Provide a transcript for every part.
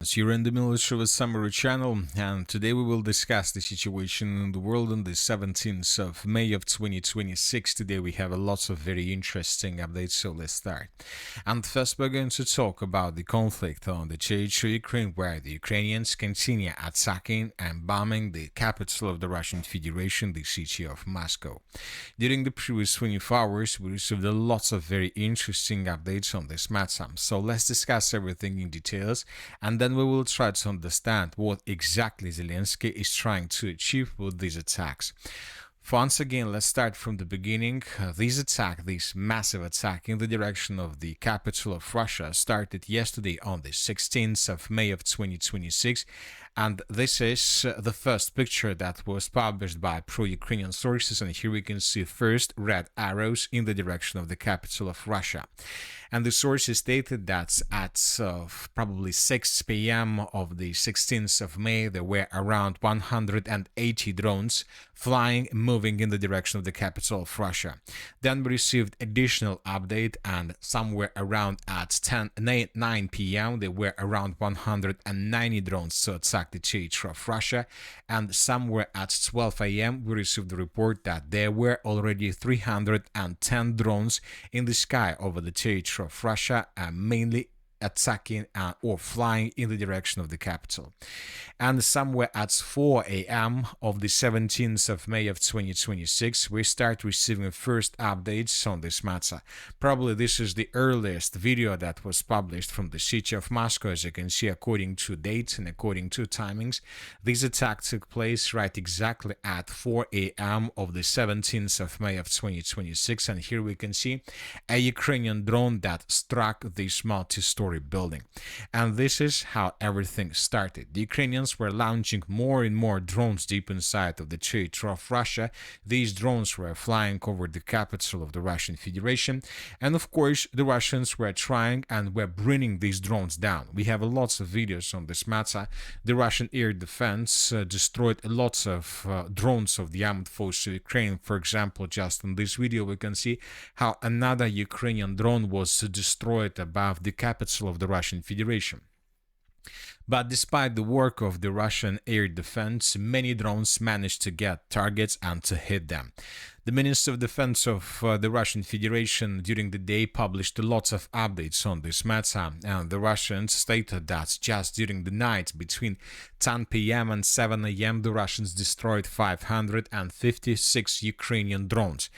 You're in the Military with Summary channel, and today we will discuss the situation in the world on the 17th of May of 2026. Today we have a lot of very interesting updates, so let's start. And first we're going to talk about the conflict on the territory of Ukraine, where the Ukrainians continue attacking and bombing the capital of the Russian Federation, the city of Moscow. During the previous 24 hours, we received a lot of very interesting updates on this matter, so let's discuss everything in details, and then we will try to understand what exactly Zelensky is trying to achieve with these attacks. Once again, let's start from the beginning. This massive attack in the direction of the capital of Russia started yesterday on the 16th of May of 2026, and this is the first picture that was published by pro-Ukrainian sources, and here we can see first red arrows in the direction of the capital of Russia. And the sources stated that at probably 6 p.m. of the 16th of May, there were around 180 drones flying, moving in the direction of the capital of Russia. Then we received additional update, and somewhere around at 9 p.m. there were around 190 drones to attack the territory of Russia, and somewhere at 12 a.m. we received the report that there were already 310 drones in the sky over the territory of Russia, mainly attacking or flying in the direction of the capital. And somewhere at 4 a.m. of the 17th of May of 2026, we start receiving first updates on this matter. Probably this is the earliest video that was published from the city of Moscow, as you can see, according to dates and according to timings. This attack took place right exactly at 4 a.m. of the 17th of May of 2026, and here we can see a Ukrainian drone that struck this multi-story building. And this is how everything started. The Ukrainians were launching more and more drones deep inside of the territory of Russia. These drones were flying over the capital of the Russian Federation, and of course the Russians were trying and were bringing these drones down. We have lots of videos on this matter. The Russian air defense destroyed lots of drones of the armed forces of Ukraine. For example, just in this video we can see how another Ukrainian drone was destroyed above the capital of the Russian Federation. But despite the work of the Russian air defense, many drones managed to get targets and to hit them. The Minister of Defense of the Russian Federation during the day published lots of updates on this matter, and the Russians stated that just during the night between 10 p.m. and 7 a.m. the Russians destroyed 556 Ukrainian drones.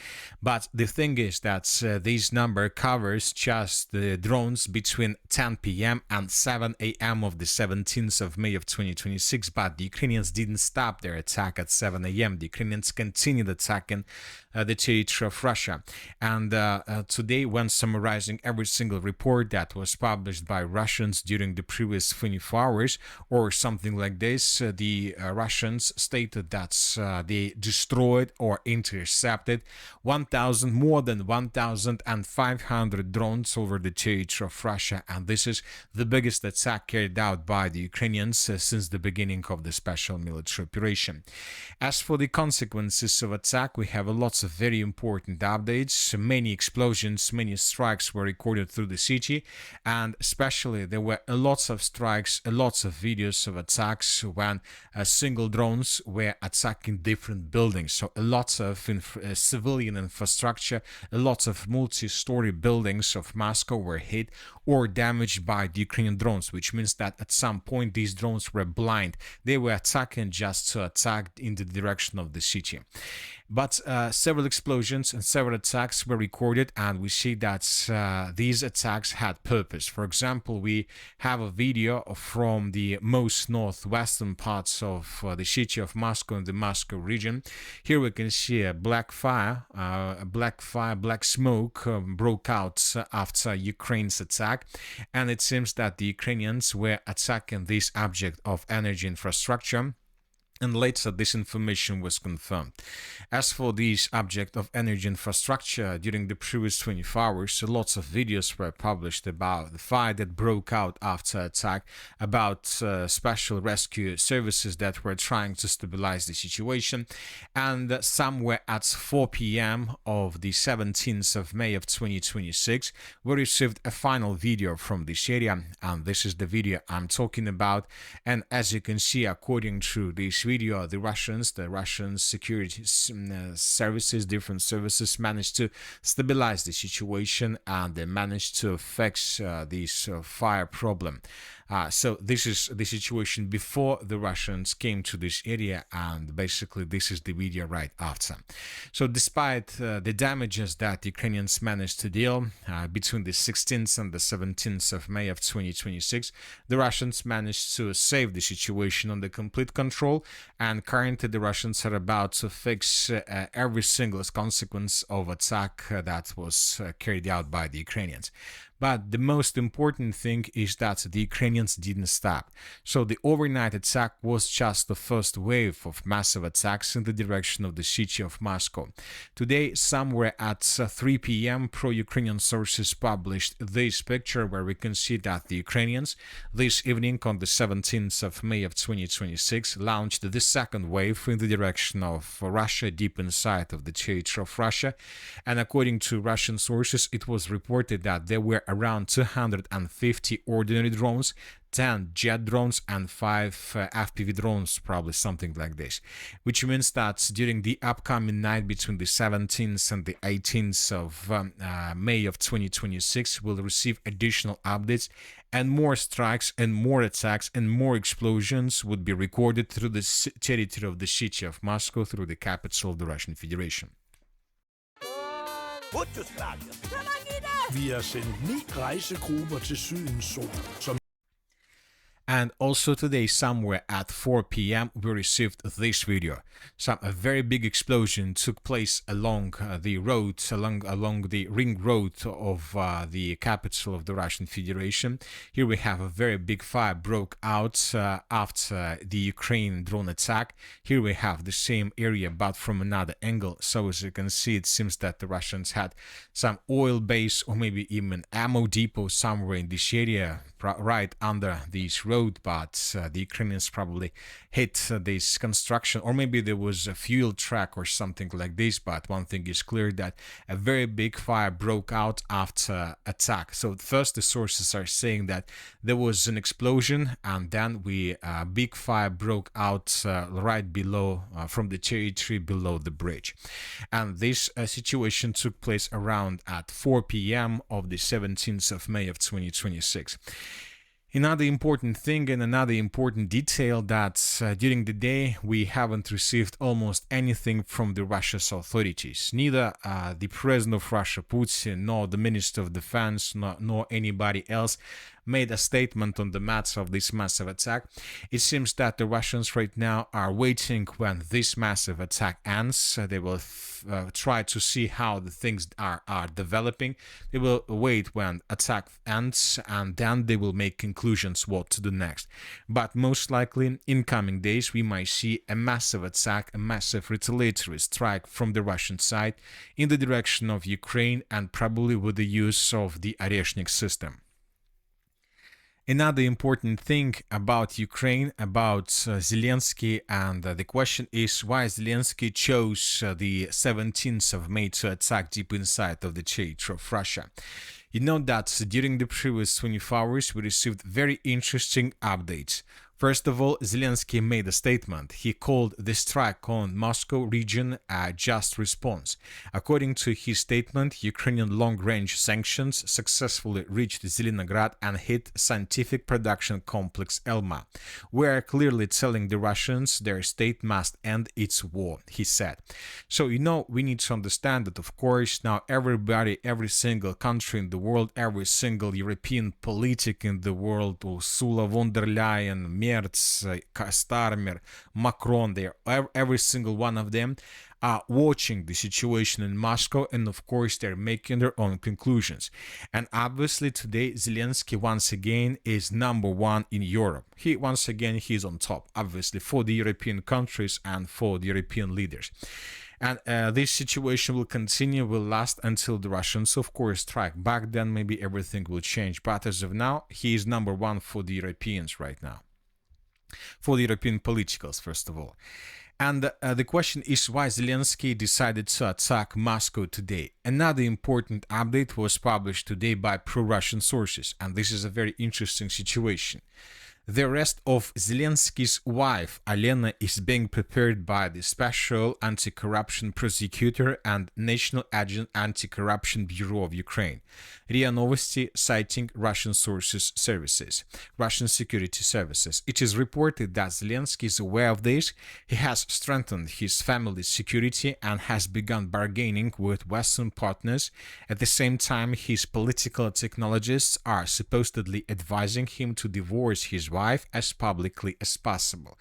But the thing is that this number covers just the drones between 10 p.m. and 7 a.m. of the 17th of May of 2026, but the Ukrainians didn't stop their attack at 7 a.m. The Ukrainians continued attacking the territory of Russia. And today, when summarizing every single report that was published by Russians during the previous 24 hours or something like this, the Russians stated that they destroyed or intercepted more than 1,500 drones over the territory of Russia, and this is the biggest attack carried out by the Ukrainians since the beginning of the special military operation. As for the consequences of attack, we have lots of very important updates. Many explosions, many strikes were recorded through the city, and especially there were lots of strikes, lots of videos of attacks when single drones were attacking different buildings. So lots of civilian infrastructure, lots of multi-story buildings of Moscow were hit or damaged by the Ukrainian drones, which means that at some point these drones were blind. They were attacking just to attack in the direction of the city. But several explosions and several attacks were recorded, and we see that these attacks had purpose. For example, we have a video from the most northwestern parts of the city of Moscow in the Moscow region. Here we can see a black smoke broke out after Ukraine's attack, and it seems that the Ukrainians were attacking this object of energy infrastructure. And later this information was confirmed. As for this object of energy infrastructure, during the previous 24 hours, lots of videos were published about the fire that broke out after attack, about special rescue services that were trying to stabilize the situation. And somewhere at 4 p.m. of the 17th of May of 2026, we received a final video from this area, and this is the video I'm talking about. And as you can see, according to this video, the Russian security services, different services, managed to stabilize the situation, and they managed to fix this fire problem. So this is the situation before the Russians came to this area, and basically this is the video right after. So despite the damages that the Ukrainians managed to deal between the 16th and the 17th of May of 2026, the Russians managed to save the situation under complete control, and currently the Russians are about to fix every single consequence of attack that was carried out by the Ukrainians. But the most important thing is that the Ukrainians didn't stop. So the overnight attack was just the first wave of massive attacks in the direction of the city of Moscow. Today, somewhere at 3 p.m., pro-Ukrainian sources published this picture where we can see that the Ukrainians, this evening on the 17th of May of 2026, launched the second wave in the direction of Russia, deep inside of the territory of Russia. And according to Russian sources, it was reported that there were around 250 ordinary drones, 10 jet drones, and 5 FPV drones, probably something like this, which means that during the upcoming night between the 17th and the 18th of May of 2026, we'll receive additional updates, and more strikes and more attacks and more explosions would be recorded through the territory of the city of Moscow, through the capital of the Russian Federation. Vi har sendt 9 rejsegrupper til Sydens Sol, som And also today, somewhere at 4 p.m., we received this video. A very big explosion took place along the road, along the ring road of the capital of the Russian Federation. Here we have a very big fire broke out after the Ukraine drone attack. Here we have the same area, but from another angle. So as you can see, it seems that the Russians had some oil base or maybe even ammo depot somewhere in this area, right under this road, but the Ukrainians probably hit this construction, or maybe there was a fuel track or something like this. But one thing is clear, that a very big fire broke out after attack. So first the sources are saying that there was an explosion, and then a big fire broke out right below, from the territory below the bridge. And this situation took place around at 4 p.m. of the 17th of May of 2026. Another important thing and another important detail, that during the day we haven't received almost anything from the Russia's authorities. Neither the President of Russia, Putin, nor the Minister of Defense, nor anybody else made a statement on the matter of this massive attack. It seems that the Russians right now are waiting when this massive attack ends. They will try to see how the things are developing. They will wait when attack ends, and then they will make conclusions what to do next. But most likely in coming days we might see a massive attack, a massive retaliatory strike from the Russian side in the direction of Ukraine, and probably with the use of the Oreshnik system. Another important thing about Ukraine, about Zelensky, and the question is why Zelensky chose the 17th of May to attack deep inside of the territory of Russia. You know that during the previous 24 hours we received very interesting updates. First of all, Zelensky made a statement. He called the strike on Moscow region a just response. According to his statement, Ukrainian long-range sanctions successfully reached Zelenograd and hit scientific production complex Elma. We are clearly telling the Russians their state must end its war, he said. So, we need to understand that, of course, now everybody, every single country in the world, every single European politic in the world, Ursula von der Leyen, Merz, Starmer, Macron, every single one of them are watching the situation in Moscow, and of course they're making their own conclusions. And obviously today Zelensky once again is number one in Europe. He's on top, obviously, for the European countries and for the European leaders. And this situation will continue, will last until the Russians, of course, strike back. Then maybe everything will change. But as of now, he is number one for the Europeans right now. For the European politicals, first of all. And the question is why Zelensky decided to attack Moscow today. Another important update was published today by pro-Russian sources. And this is a very interesting situation. The arrest of Zelensky's wife, Alena, is being prepared by the Special Anti-Corruption Prosecutor and National Anti-Corruption Bureau of Ukraine. RIA Novosti, citing Russian Russian security services. It is reported that Zelensky is aware of this. He has strengthened his family's security and has begun bargaining with Western partners. At the same time, his political technologists are supposedly advising him to divorce his wife as publicly as possible.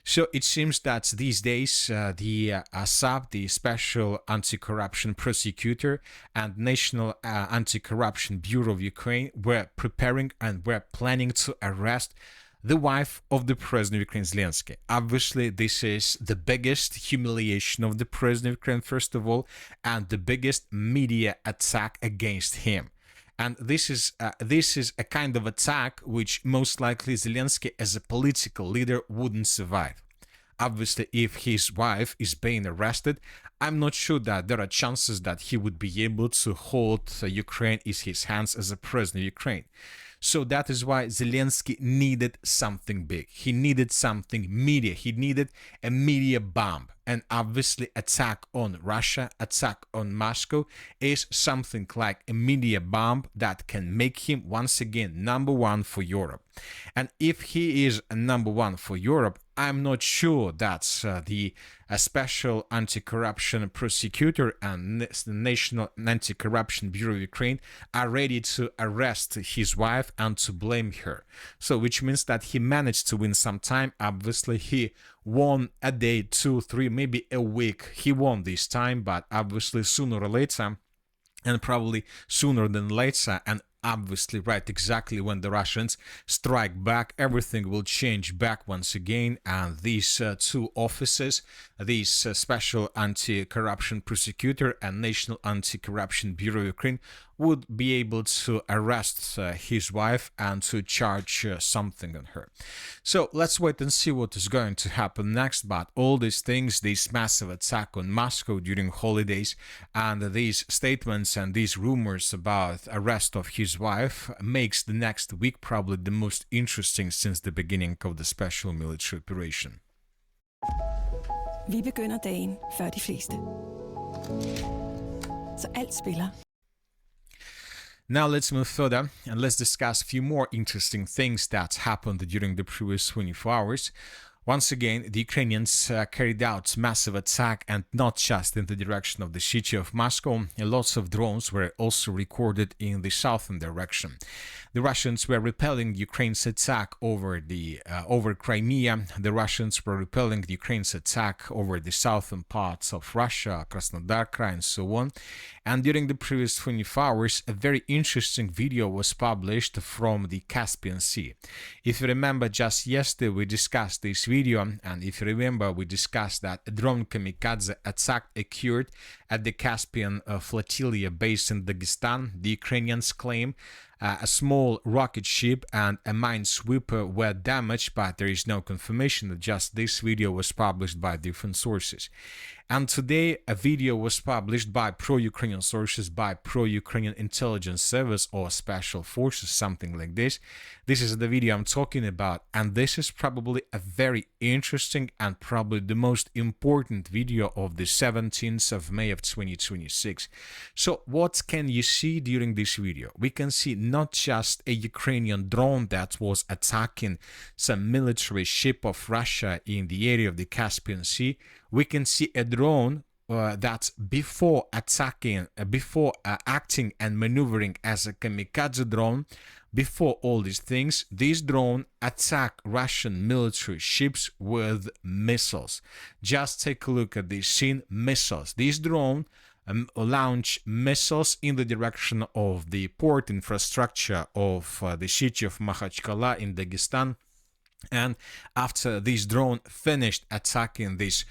So it seems that these days the SAP, the Special Anti-Corruption Prosecutor, and National Anti-Corruption Bureau of Ukraine were preparing and were planning to arrest the wife of the President of Ukraine, Zelensky. Obviously, this is the biggest humiliation of the President of Ukraine, first of all, and the biggest media attack against him. And this is a kind of attack which most likely Zelensky as a political leader wouldn't survive. Obviously, if his wife is being arrested, I'm not sure that there are chances that he would be able to hold Ukraine in his hands as a president of Ukraine. So that is why Zelensky needed something big. He needed something media. He needed a media bomb. And obviously attack on Russia, attack on Moscow is something like a media bomb that can make him once again number one for Europe. And if he is a number one for Europe, I'm not sure that the Special Anti-Corruption Prosecutor and the National Anti-Corruption Bureau of Ukraine are ready to arrest his wife and to blame her. So which means that he managed to win some time. Obviously, he won a day, 2, 3, maybe a week. He won this time, but obviously sooner or later, and probably sooner than later, and obviously right exactly when the Russians strike back, everything will change back once again, and these two offices, these Special Anti-Corruption Prosecutor and National Anti-Corruption Bureau of Ukraine, would be able to arrest his wife and to charge something on her. So let's wait and see what is going to happen next. But all these things, this massive attack on Moscow during holidays and these statements and these rumors about arrest of his wife makes the next week probably the most interesting since the beginning of the special military operation. Vi begynder dagen før de fleste. Så alt spiller. Now let's move further and let's discuss a few more interesting things that happened during the previous 24 hours. Once again, the Ukrainians carried out massive attack, and not just in the direction of the city of Moscow. Lots of drones were also recorded in the southern direction. The Russians were repelling Ukraine's attack over Crimea. The Russians were repelling Ukraine's attack over the southern parts of Russia, Krasnodar Krai, and so on. And during the previous 24 hours, a very interesting video was published from the Caspian Sea. If you remember, just yesterday we discussed this video, and if you remember, we discussed that a drone kamikaze attack occurred at the Caspian flotilla base in Dagestan. The Ukrainians claim a small rocket ship and a minesweeper were damaged, but there is no confirmation that just this video was published by different sources. And today a video was published by pro-Ukrainian sources, by pro-Ukrainian intelligence service or special forces, something like this. This is the video I'm talking about, and this is probably a very interesting and probably the most important video of the 17th of May of 2026. So what can you see during this video? We can see not just a Ukrainian drone that was attacking some military ship of Russia in the area of the Caspian Sea. We can see a drone that before acting and maneuvering as a kamikaze drone, Before all these things, this drone attacked Russian military ships with missiles. Just take a look at this scene, missiles. This drone launch missiles in the direction of the port infrastructure of the city of Makhachkala in Dagestan. And after this drone finished attacking this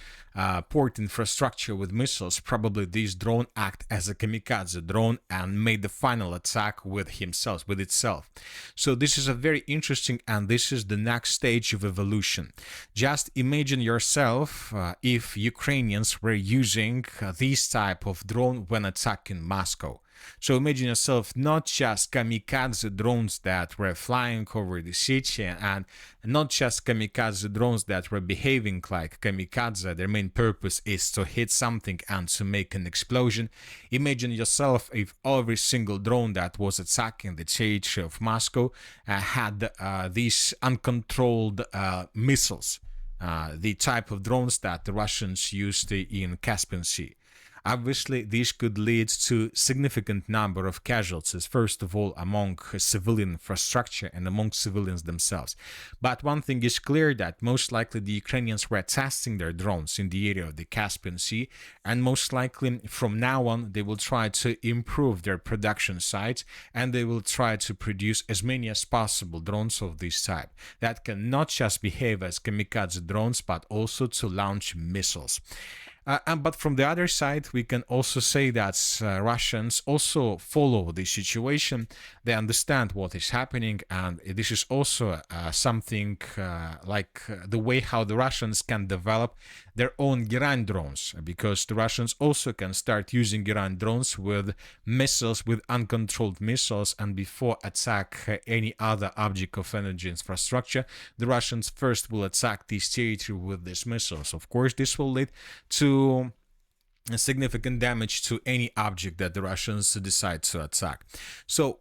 port infrastructure with missiles, probably this drone acted as a kamikaze drone and made the final attack with itself. So this is a very interesting, and this is the next stage of evolution. Just imagine yourself if Ukrainians were using this type of drone when attacking Moscow. So imagine yourself not just kamikaze drones that were flying over the city, and not just kamikaze drones that were behaving like kamikaze. Their main purpose is to hit something and to make an explosion. Imagine yourself if every single drone that was attacking the territory of Moscow had these uncontrolled missiles, the type of drones that the Russians used in Caspian Sea. Obviously, this could lead to significant number of casualties, first of all among civilian infrastructure and among civilians themselves. But one thing is clear, that most likely the Ukrainians were testing their drones in the area of the Caspian Sea, and most likely from now on they will try to improve their production sites, and they will try to produce as many as possible drones of this type that can not just behave as kamikaze drones but also to launch missiles. But from the other side, we can also say that Russians also follow the situation. They understand what is happening, and this is also something like the way how the Russians can develop their own Iran drones, because the Russians also can start using Iran drones with missiles, with uncontrolled missiles, and before attack any other object of energy infrastructure, the Russians first will attack this territory with these missiles. Of course, this will lead to significant damage to any object that the Russians decide to attack. So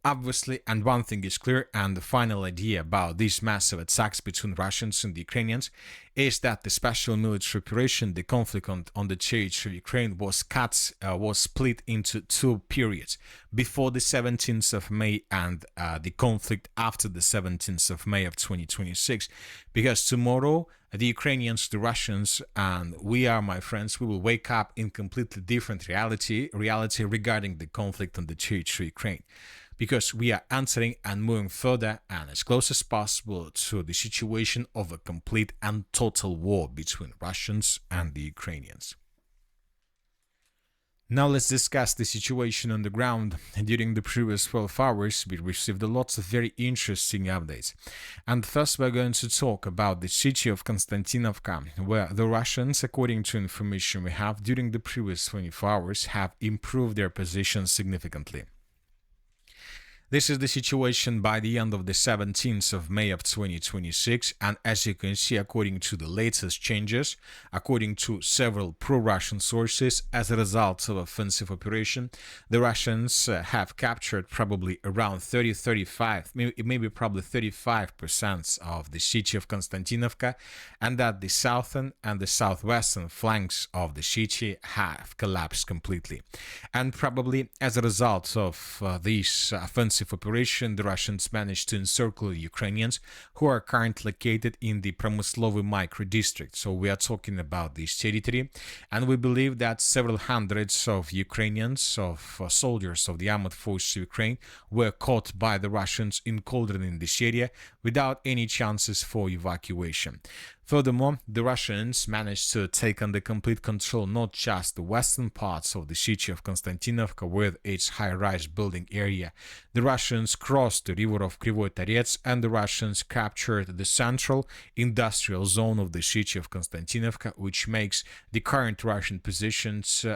obviously, and one thing is clear, and the final idea about these massive attacks between Russians and the Ukrainians is that the special military operation, the conflict on the territory of Ukraine, was split into two periods: before the 17th of May and the conflict after the 17th of May of 2026. Because tomorrow, the Ukrainians, the Russians, and we are, my friends, we will wake up in completely different reality regarding the conflict on the territory of Ukraine. Because we are entering and moving further and as close as possible to the situation of a complete and total war between Russians and the Ukrainians. Now let's discuss the situation on the ground. During the previous 12 hours, we received lots of very interesting updates. And first we're going to talk about the city of Konstantinovka, where the Russians, according to information we have, during the previous 24 hours have improved their position significantly. This is the situation by the end of the 17th of May of 2026, and as you can see, according to the latest changes, according to several pro-Russian sources, as a result of offensive operation, the Russians have captured probably around 35%, maybe probably 35% of the city of Konstantinovka, and that the southern and the southwestern flanks of the city have collapsed completely. And probably as a result of this offensive operation, the Russians managed to encircle the Ukrainians who are currently located in the Promyslovy micro district. So we are talking about this territory, and we believe that several hundreds of Ukrainians, of soldiers of the armed forces of Ukraine, were caught by the Russians in cauldron in this area without any chances for evacuation. Furthermore, the Russians managed to take under complete control not just the western parts of the city of Konstantinovka with its high-rise building area. The Russians crossed the river of Krivoy Tarets, and the Russians captured the central industrial zone of the city of Konstantinovka, which makes the current Russian positions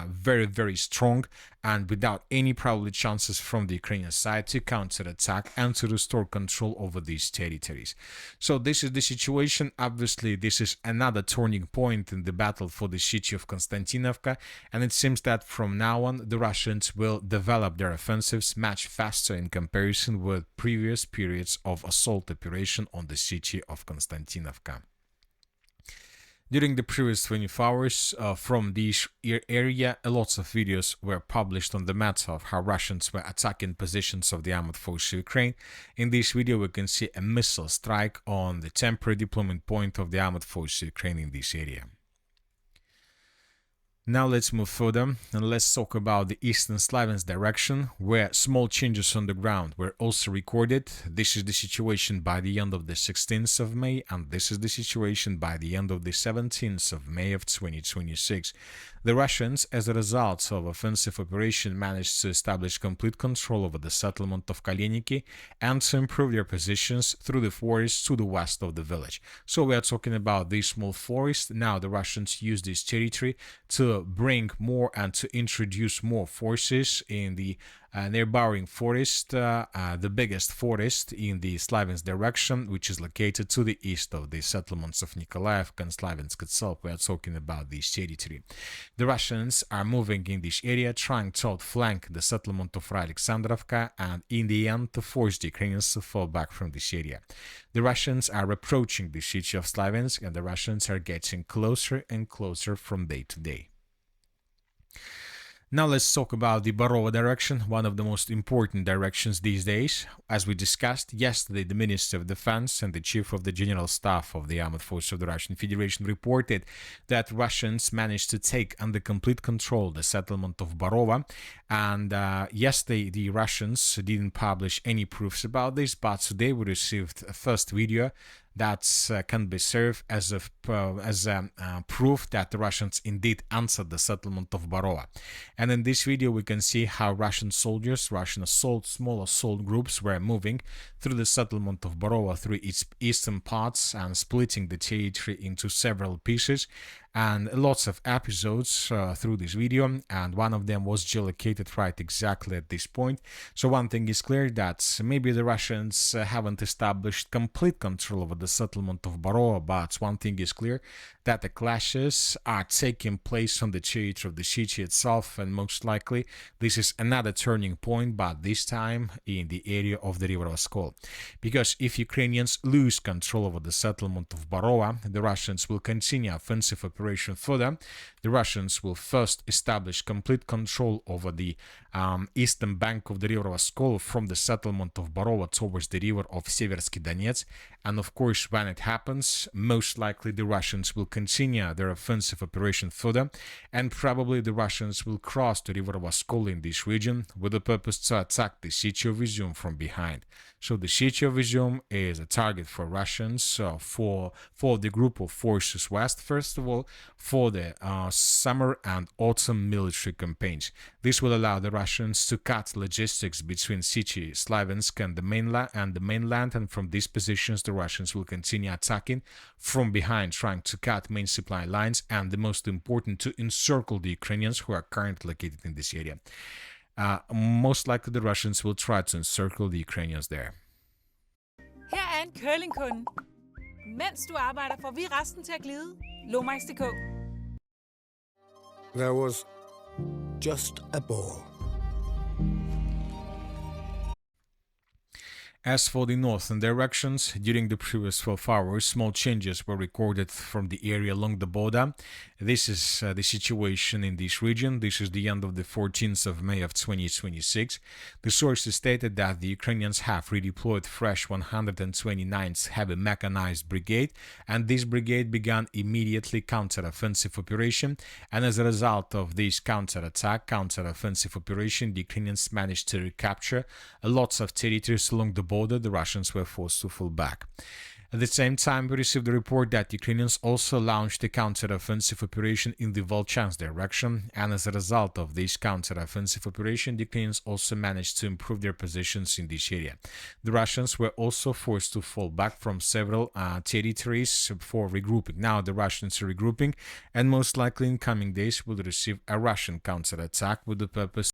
very, very strong, and without any probably chances from the Ukrainian side to counterattack and to restore control over these territories. So this is the situation. Obviously, this is another turning point in the battle for the city of Konstantinovka, and it seems that from now on the Russians will develop their offensives much faster in comparison with previous periods of assault operation on the city of Konstantinovka. During the previous 24 hours from this area, lots of videos were published on the matter of how Russians were attacking positions of the armed forces of Ukraine. In this video, we can see a missile strike on the temporary deployment point of the armed forces of Ukraine in this area. Now let's move further and let's talk about the Eastern Slavens direction, where small changes on the ground were also recorded. This is the situation by the end of the 16th of May, and this is the situation by the end of the 17th of May of 2026. The Russians, as a result of offensive operation, managed to establish complete control over the settlement of Kaleniki and to improve their positions through the forest to the west of the village. So we are talking about this small forest. Now the Russians use this territory to bring more and to introduce more forces in the neighboring forest, the biggest forest in the Slavens direction, which is located to the east of the settlements of Nikolaev and Slavensk itself. We are talking about this territory. The Russians are moving in this area, trying to outflank the settlement of Alexandrovka, and in the end to force the Ukrainians to fall back from this area. The Russians are approaching the city of Slavensk, and the Russians are getting closer and closer from day to day. Now let's talk about the Barova direction, one of the most important directions these days. As we discussed yesterday, the Minister of Defense and the Chief of the General Staff of the Armed Forces of the Russian Federation reported that Russians managed to take under complete control the settlement of Barova. And yesterday, the Russians didn't publish any proofs about this, but today we received a first video that can be served as a proof that the Russians indeed answered the settlement of Barova. And in this video, we can see how Russian soldiers, Russian small assault groups were moving through the settlement of Barova through its eastern parts and splitting the territory into several pieces. And lots of episodes through this video, and one of them was geolocated right exactly at this point. So one thing is clear, that maybe the Russians haven't established complete control over the settlement of Barova, but one thing is clear, that the clashes are taking place on the territory of the city itself, and most likely this is another turning point, but this time in the area of the river Oskol. Because if Ukrainians lose control over the settlement of Barova, the Russians will continue offensive operation further. The Russians will first establish complete control over the eastern bank of the river Oskol from the settlement of Barova towards the river of Seversky Donets. And of course, when it happens, most likely the Russians will continue their offensive operation further, and probably the Russians will cross the river Oskol in this region with the purpose to attack the city of Izium from behind. So the city of Izium is a target for Russians, for the group of forces west, first of all, for the summer and autumn military campaigns. This will allow the Russians to cut logistics between city Slavensk and the mainland, and from these positions the Russians will continue attacking from behind, trying to cut main supply lines, and the most important, to encircle the Ukrainians who are currently located in this area. Most likely the Russians will try to encircle the Ukrainians there. Her er en curlingkunde. Mens du arbejder, får vi resten til at glide. Lomax.dk. There was just a ball. As for the northern directions, during the previous 12 hours, small changes were recorded from the area along the border. This is the situation in this region. This is the end of the 14th of May of 2026. The sources stated that the Ukrainians have redeployed fresh 129th Heavy Mechanized Brigade, and this brigade began immediately counter-offensive operation. And as a result of this counter-offensive operation, the Ukrainians managed to recapture lots of territories along the border. The Russians were forced to fall back. At the same time, we received a report that Ukrainians also launched a counter-offensive operation in the Volchansk direction, and as a result of this counter-offensive operation, the Ukrainians also managed to improve their positions in this area. The Russians were also forced to fall back from several territories for regrouping. Now the Russians are regrouping, and most likely in coming days will receive a Russian counter-attack with the purpose